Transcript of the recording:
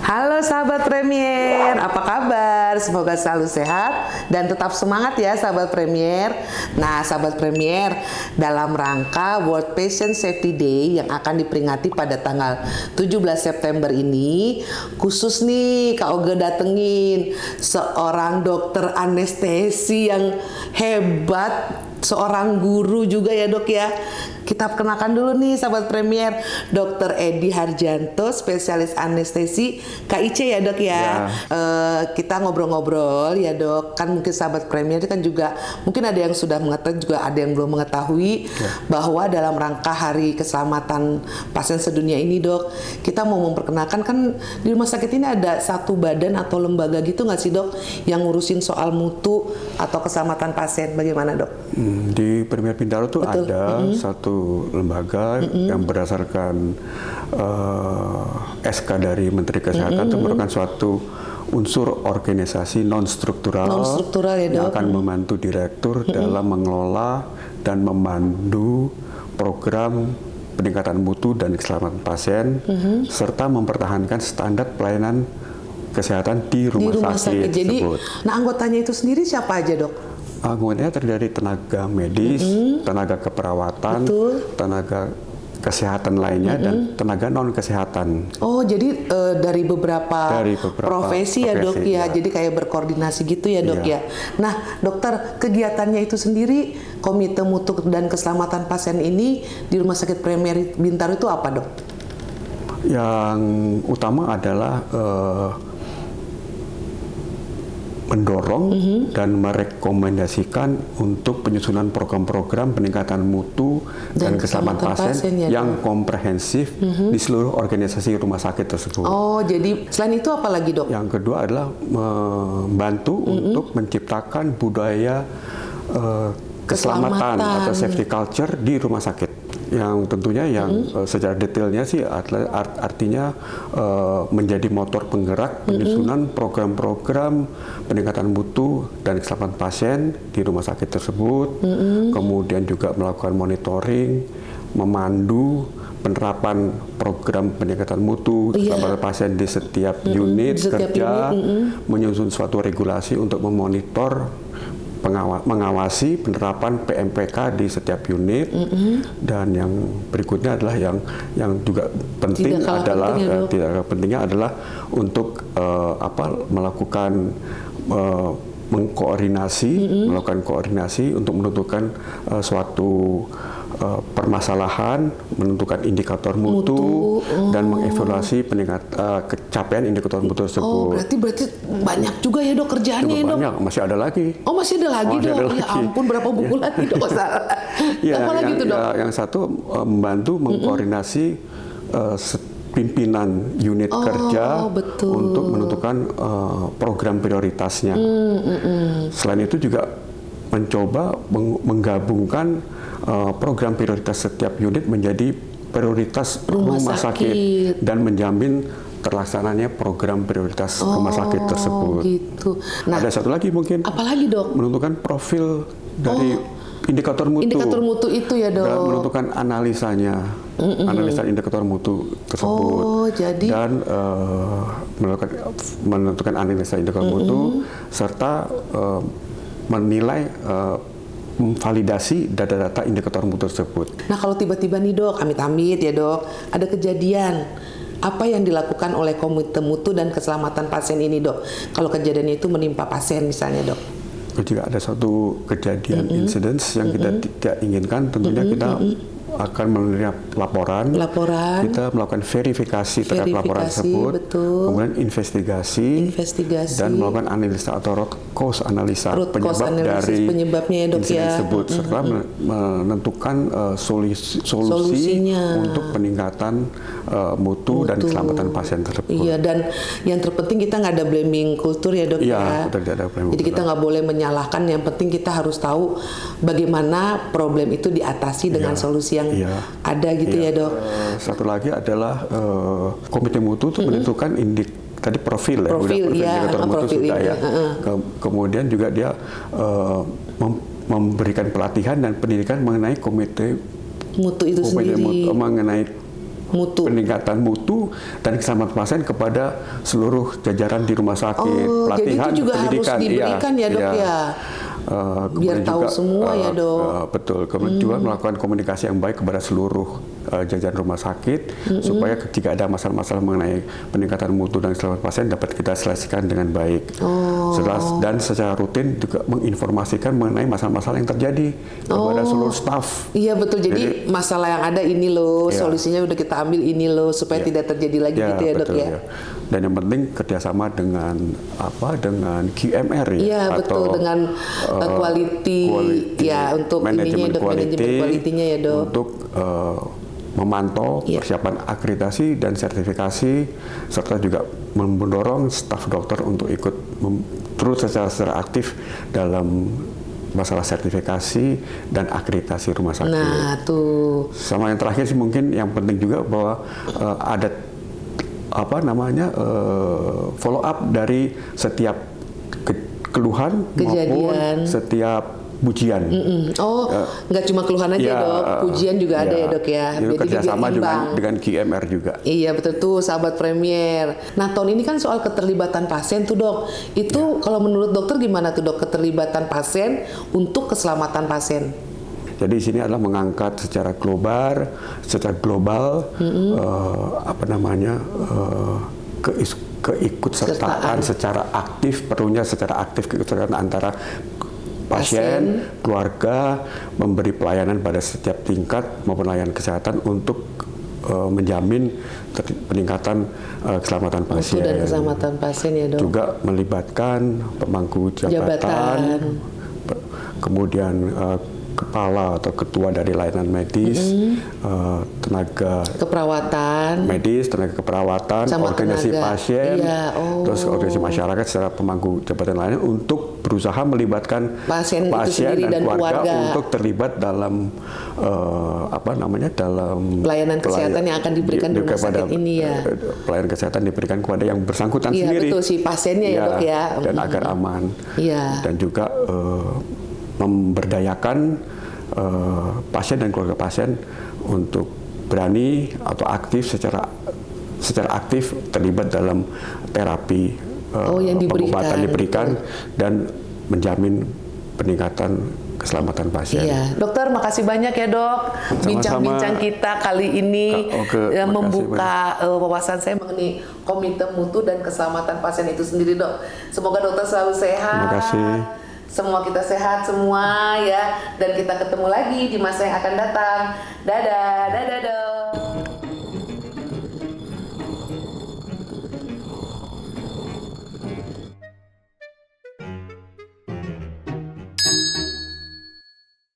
Halo sahabat Premier, apa kabar? Semoga selalu sehat dan tetap semangat ya sahabat Premier. Nah sahabat Premier, dalam rangka World Patient Safety Day yang akan diperingati pada tanggal 17 September ini, khusus nih Kak Oge datengin seorang dokter anestesi yang hebat, seorang guru juga ya dok ya. Kita kenalkan dulu nih sahabat Premier, Dr. Edi Harjanto, spesialis anestesi KIC ya dok ya. Kita ngobrol-ngobrol ya dok, kan mungkin sahabat Premier kan juga mungkin ada yang sudah mengetahui, juga ada yang belum mengetahui bahwa dalam rangka Hari Keselamatan Pasien Sedunia ini dok, kita mau memperkenalkan kan di rumah sakit ini ada satu badan atau lembaga gitu nggak sih dok yang ngurusin soal mutu atau keselamatan pasien, bagaimana dok? Di Premier Bintaro tuh Betul. ada satu lembaga yang berdasarkan SK dari Menteri Kesehatan itu merupakan suatu unsur organisasi non-struktural Ya yang dok. akan membantu direktur dalam mengelola dan memandu program peningkatan mutu dan keselamatan pasien serta mempertahankan standar pelayanan kesehatan di rumah sakit Jadi, tersebut. nah anggotanya itu sendiri siapa aja dok? Anggotanya terdiri dari tenaga medis, tenaga keperawatan, tenaga kesehatan lainnya, dan tenaga non-kesehatan. Oh, jadi dari beberapa profesi ya dok ya, jadi kayak berkoordinasi gitu ya dok ya. Nah dokter, kegiatannya itu sendiri, Komite Mutu dan Keselamatan Pasien ini di Rumah Sakit Premier Bintaro itu apa dok? Yang utama adalah mendorong dan merekomendasikan untuk penyusunan program-program peningkatan mutu dan keselamatan pasien yang komprehensif di seluruh organisasi rumah sakit tersebut. Oh, jadi selain itu apa lagi dok? Yang kedua adalah membantu untuk menciptakan budaya keselamatan atau safety culture di rumah sakit. Yang tentunya secara detailnya sih artinya menjadi motor penggerak penyusunan program-program peningkatan mutu dan keselamatan pasien di rumah sakit tersebut, kemudian juga melakukan monitoring, memandu penerapan program peningkatan mutu keselamatan pasien di setiap unit kerja, menyusun suatu regulasi untuk memonitor mengawasi penerapan PMPK di setiap unit, dan yang berikutnya adalah yang juga penting pentingnya adalah untuk melakukan melakukan koordinasi untuk menentukan suatu permasalahan, menentukan indikator mutu dan mengevaluasi capaian indikator mutu tersebut. Oh, berarti banyak juga ya dok kerjaannya ya dok? Banyak, masih ada lagi. Oh, masih ada lagi dok? Ya ampun, berapa buku lagi dok? Apa lagi tuh dok? Yang satu membantu mengkoordinasi pimpinan unit kerja untuk menentukan program prioritasnya. Selain itu juga mencoba menggabungkan program prioritas setiap unit menjadi prioritas rumah sakit dan menjamin terlaksananya program prioritas rumah sakit tersebut. Gitu. Nah, ada satu lagi mungkin. Apalagi dok? Menentukan profil dari indikator mutu. Indikator mutu itu ya dok. Dan menentukan analisanya, analisa indikator mutu tersebut. Oh, jadi. Dan menentukan analisa indikator mutu serta menilai memvalidasi data-data indikator mutu tersebut. Nah kalau tiba-tiba nih dok, amit-amit ya dok, ada kejadian, apa yang dilakukan oleh Komite Mutu dan Keselamatan Pasien ini dok? Kalau kejadiannya itu menimpa pasien misalnya dok? Jika ada suatu kejadian insiden yang kita tidak inginkan, tentunya kita akan menerima laporan, kita melakukan verifikasi terhadap laporan tersebut, kemudian investigasi, dan melakukan analisa atau root cause analisa penyebabnya ya dok insiden ya, tersebut, serta menentukan solusinya untuk peningkatan mutu dan keselamatan pasien tersebut. Iya, dan yang terpenting kita nggak ada blaming kultur ya dok ya. Jadi kita nggak boleh menyalahkan, yang penting kita harus tahu bagaimana problem itu diatasi dengan solusi yang ada gitu ya dok. Satu lagi adalah Komite Mutu itu menentukan profil indikator mutu sudah ya. Kemudian juga dia memberikan pelatihan dan pendidikan mengenai komite mutu itu sendiri, mengenai peningkatan mutu dan keselamatan pasien kepada seluruh jajaran di rumah sakit, pelatihan, jadi itu juga pendidikan. harus diberikan ya dok ya. Biar tahu juga, semua ya dok. Betul, kemudian juga melakukan komunikasi yang baik kepada seluruh jajaran rumah sakit supaya ketika ada masalah-masalah mengenai peningkatan mutu dan keselamatan pasien dapat kita selesaikan dengan baik. Dan secara rutin juga menginformasikan mengenai masalah-masalah yang terjadi kepada seluruh staf. Iya betul, jadi masalah yang ada ini loh, Iya. solusinya udah kita ambil ini loh supaya tidak terjadi lagi gitu ya dok betul, ya. Dan yang penting kerjasama dengan QMR ya, Iya betul, dengan quality ya, untuk ininya dok, manajemen quality-nya ya dok. Untuk memantau persiapan akreditasi dan sertifikasi, serta juga mendorong staf dokter untuk ikut terus secara aktif dalam masalah sertifikasi dan akreditasi rumah sakit. Nah tuh. Sama yang terakhir sih mungkin yang penting juga bahwa ada follow up dari setiap keluhan maupun setiap pujian. Nggak cuma keluhan aja dok, pujian juga ada ya dok ya. Itu Jadi kerjasama biar dengan QMR juga. Iya betul tuh sahabat Premier. Nah tahun ini kan soal keterlibatan pasien tuh dok. Itu kalau menurut dokter gimana tuh dok keterlibatan pasien untuk keselamatan pasien? Jadi di sini adalah mengangkat secara global, keikutsertaan secara aktif, perlunya secara aktif keikutsertaan antara pasien, keluarga, memberi pelayanan pada setiap tingkat maupun layanan kesehatan untuk menjamin peningkatan keselamatan pasien. Dan keselamatan pasien ya dok. Juga melibatkan pemangku jabatan. Kemudian kepala atau ketua dari layanan medis, tenaga keperawatan medis, tenaga keperawatan, organisasi pasien, terus organisasi masyarakat secara pemangku jabatan lainnya untuk berusaha melibatkan pasien dan keluarga untuk terlibat dalam dalam pelayanan kesehatan yang akan diberikan di rumah sakit ini ya. Pelayanan kesehatan diberikan kepada yang bersangkutan sendiri. Iya betul, si pasiennya ya dok ya. Dan agar aman. Iya. Dan juga memberdayakan pasien dan keluarga pasien untuk berani atau aktif secara aktif terlibat dalam terapi pengobatan diberikan dan menjamin peningkatan keselamatan pasien. Iya, dokter makasih banyak ya dok. Bincang-bincang kita kali ini membuka wawasan saya mengenai komite mutu dan keselamatan pasien itu sendiri dok. Semoga dokter selalu sehat. Terima kasih. Semua kita sehat semua ya, dan kita ketemu lagi di masa yang akan datang. Dadah, dadah dok.